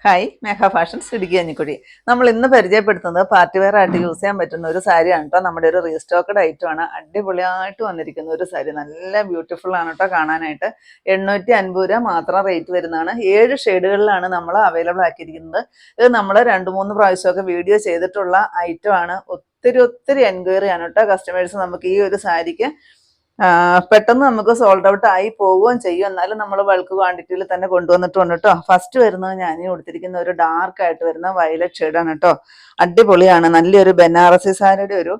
Hi മേഘ fashions Idukki Kanjikuzhi. നമ്മൾ ഇന്ന് പരിചയപ്പെടുത്തുന്നത് പാർട്ടി വെയർ ആയിട്ട് യൂസ് ചെയ്യാൻ പറ്റുന്ന ഒരു സാരിയാണ് കേട്ടോ. നമ്മുടെ ഒരു റീസ്റ്റോക്കഡ് ഐറ്റം ആണ്. അടിപൊളിയായിട്ട് വന്നിരിക്കുന്ന ഒരു സാരി, നല്ല ബ്യൂട്ടിഫുൾ ആണ് കേട്ടോ കാണാനായിട്ട്. 850 രൂപ മാത്രം റേറ്റ് വരുന്നതാണ്. 7 ഷെയ്ഡുകളിലാണ് നമ്മൾ അവൈലബിൾ ആക്കിയിരിക്കുന്നത്. ഇത് നമ്മൾ 2-3 പ്രാവശ്യമൊക്കെ വീഡിയോ ചെയ്തിട്ടുള്ള ഐറ്റം ആണ്. ഒത്തിരി എൻക്വയറി ആണ് കേട്ടോ കസ്റ്റമേഴ്സ്. നമുക്ക് ഈ ഒരു സാരിക്ക് പെട്ടെന്ന് നമുക്ക് സോൾഡ് ഔട്ട് ആയി പോവുകയും ചെയ്യും. എന്നാലും നമ്മൾ ബൾക്ക് ക്വാണ്ടിറ്റിയിൽ തന്നെ കൊണ്ടുവന്നിട്ടുണ്ട് കേട്ടോ. ഫസ്റ്റ് വരുന്നത് ഞാൻ കൊടുത്തിരിക്കുന്ന ഒരു ഡാർക്ക് ആയിട്ട് വരുന്ന വയലറ്റ് ഷെയ്ഡാണ് കേട്ടോ. അടിപൊളിയാണ്. നല്ലൊരു ബനാറസി സാരിയുടെ ഒരു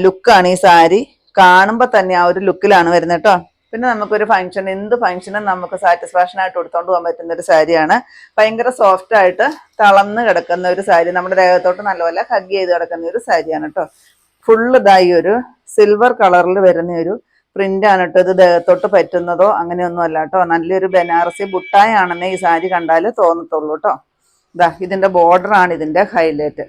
ലുക്കാണ് ഈ സാരി. കാണുമ്പോൾ തന്നെ ആ ഒരു ലുക്കിലാണ് വരുന്നത് കേട്ടോ. പിന്നെ നമുക്കൊരു ഫംഗ്ഷൻ, എന്ത് ഫംഗ്ഷനും നമുക്ക് സാറ്റിസ്ഫാക്ഷൻ ആയിട്ട് എടുത്തോണ്ട് പോകാൻ പറ്റുന്ന ഒരു സാരിയാണ്. ഭയങ്കര സോഫ്റ്റ് ആയിട്ട് തളർന്ന് കിടക്കുന്ന ഒരു സാരി, നമ്മുടെ ദേഹത്തോട്ട് നല്ലപോലെ ഹഗ് ചെയ്ത് കിടക്കുന്ന ഒരു സാരിയാണ് കേട്ടോ. ഫുള്ള് ഇതായി ഒരു സിൽവർ കളറിൽ വരുന്ന ഒരു പ്രിന്റ് ആണ് കേട്ടോ. ഇത് ദേഹത്തോട്ട് പറ്റുന്നതോ അങ്ങനെയൊന്നും അല്ല കേട്ടോ. നല്ലൊരു ബനാറസി ബുട്ടായി ആണെന്നേ ഈ സാരി കണ്ടാൽ തോന്നത്തുള്ളൂ കേട്ടോ. ഇതാ ഇതിന്റെ ബോർഡർ ആണ് ഇതിന്റെ ഹൈലൈറ്റ്.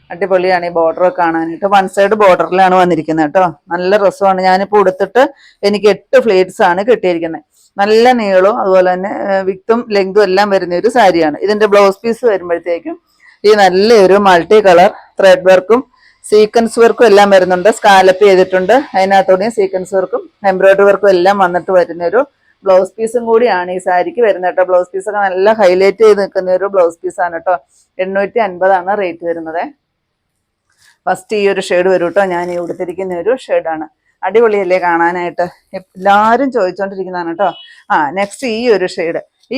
അടിപൊളിയാണ് ഈ ബോർഡർ കാണാനായിട്ട്. 1 സൈഡ് ബോർഡറിലാണ് വന്നിരിക്കുന്നത് കേട്ടോ. നല്ല രസമാണ്. ഞാനിപ്പോൾ ഉടുത്തിട്ട് എനിക്ക് 8 ഫ്ലേറ്റ്സ് ആണ് കിട്ടിയിരിക്കുന്നത്. നല്ല നീളവും അതുപോലെ തന്നെ വിത്തും ലെങ്തും എല്ലാം വരുന്ന ഒരു സാരിയാണ്. ഇതിന്റെ ബ്ലൗസ് പീസ് വരുമ്പോഴത്തേക്കും ഈ നല്ലൊരു മൾട്ടി കളർ ത്രെഡ് വർക്കും സീക്വൻസ് വർക്കും എല്ലാം വരുന്നുണ്ട്. സ്കാലപ്പ് ചെയ്തിട്ടുണ്ട്. അതിനകത്തോടെയും സീക്വൻസ് വർക്കും എംബ്രോയിഡറി വർക്കും എല്ലാം വന്നിട്ട് വരുന്ന ഒരു ബ്ലൗസ് പീസും കൂടിയാണ് ഈ സാരിക്ക് വരുന്നത് കേട്ടോ. ബ്ലൗസ് പീസൊക്കെ നല്ല ഹൈലൈറ്റ് ചെയ്ത് നിൽക്കുന്ന ഒരു ബ്ലൗസ് പീസാണ് കേട്ടോ. 850 റേറ്റ് വരുന്നത്. ഫസ്റ്റ് ഈ ഒരു ഷെയ്ഡ് വരും കേട്ടോ. ഞാൻ ഈ ഉടുത്തിരിക്കുന്ന ഒരു ഷെയ്ഡാണ്. അടിപൊളിയല്ലേ കാണാനായിട്ട്? എല്ലാവരും ചോദിച്ചോണ്ടിരിക്കുന്നതാണ് കേട്ടോ. നെക്സ്റ്റ് ഈ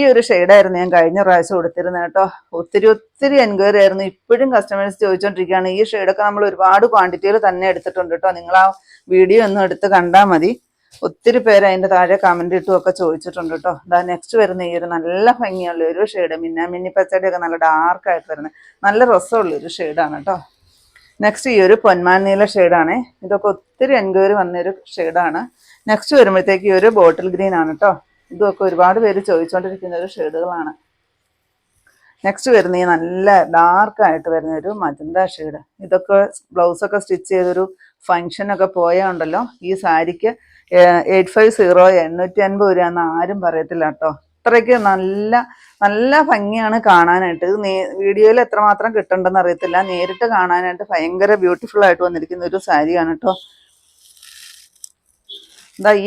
ഒരു ഷെയ്ഡായിരുന്നു ഞാൻ കഴിഞ്ഞ പ്രാവശ്യം കൊടുത്തിരുന്നത് കേട്ടോ. ഒത്തിരി എൻക്വയറി ആയിരുന്നു. ഇപ്പോഴും കസ്റ്റമേഴ്സ് ചോദിച്ചോണ്ടിരിക്കുകയാണ്. ഈ ഷെയ്ഡൊക്കെ നമ്മൾ ഒരുപാട് ക്വാണ്ടിറ്റിയിൽ തന്നെ എടുത്തിട്ടുണ്ട് കേട്ടോ. നിങ്ങൾ ആ വീഡിയോ ഒന്നും എടുത്ത് കണ്ടാൽ മതി. ഒത്തിരി പേര് അതിൻ്റെ താഴെ കമന്റ് ഇട്ടും ഒക്കെ ചോദിച്ചിട്ടുണ്ട് കേട്ടോ. നെക്സ്റ്റ് വരുന്ന ഈ ഒരു നല്ല ഭംഗിയുള്ള ഒരു ഷെയ്ഡ്, മിന്നി പച്ചടിയൊക്കെ നല്ല ഡാർക്കായിട്ട് വരുന്നത് നല്ല രസമുള്ള ഒരു ഷെയ്ഡാണ് കേട്ടോ. നെക്സ്റ്റ് ഈ ഒരു പൊന്മാൻ നീല ഷെയ്ഡാണ്. ഇതൊക്കെ ഒത്തിരി എൻക്വയറി വന്നൊരു ഷെയ്ഡാണ്. നെക്സ്റ്റ് വരുമ്പോഴത്തേക്ക് ഈ ഒരു ബോട്ടിൽ ഗ്രീൻ ആണ് കേട്ടോ. ഇതൊക്കെ ഒരുപാട് പേര് ചോദിച്ചുകൊണ്ടിരിക്കുന്ന ഒരു ഷെയ്ഡുകളാണ്. നെക്സ്റ്റ് വരുന്ന ഈ നല്ല ഡാർക്കായിട്ട് വരുന്ന ഒരു മജന്ത ഷെയ്ഡ്. ഇതൊക്കെ ബ്ലൗസൊക്കെ സ്റ്റിച്ച് ചെയ്തൊരു ഫങ്ഷനൊക്കെ പോയുണ്ടല്ലോ. ഈ സാരിക്ക് 850 850 രൂപ എന്ന് ആരും പറയത്തില്ല കേട്ടോ. അത്രയ്ക്ക് നല്ല ഭംഗിയാണ് കാണാനായിട്ട്. ഇത് വീഡിയോയിൽ എത്രമാത്രം കിട്ടുന്നുണ്ടെന്ന് അറിയത്തില്ല. നേരിട്ട് കാണാനായിട്ട് ഭയങ്കര ബ്യൂട്ടിഫുൾ ആയിട്ട് വന്നിരിക്കുന്ന ഒരു സാരിയാണ് കേട്ടോ.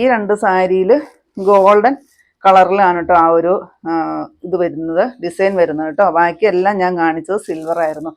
ഈ 2 സാരിയിൽ ഗോൾഡൻ കളറിലാണ് കേട്ടോ ആ ഒരു ഇത് വരുന്നത്, ഡിസൈൻ വരുന്നത് കേട്ടോ. ബാക്കിയെല്ലാം ഞാൻ കാണിച്ചത് സിൽവർ ആയിരുന്നു.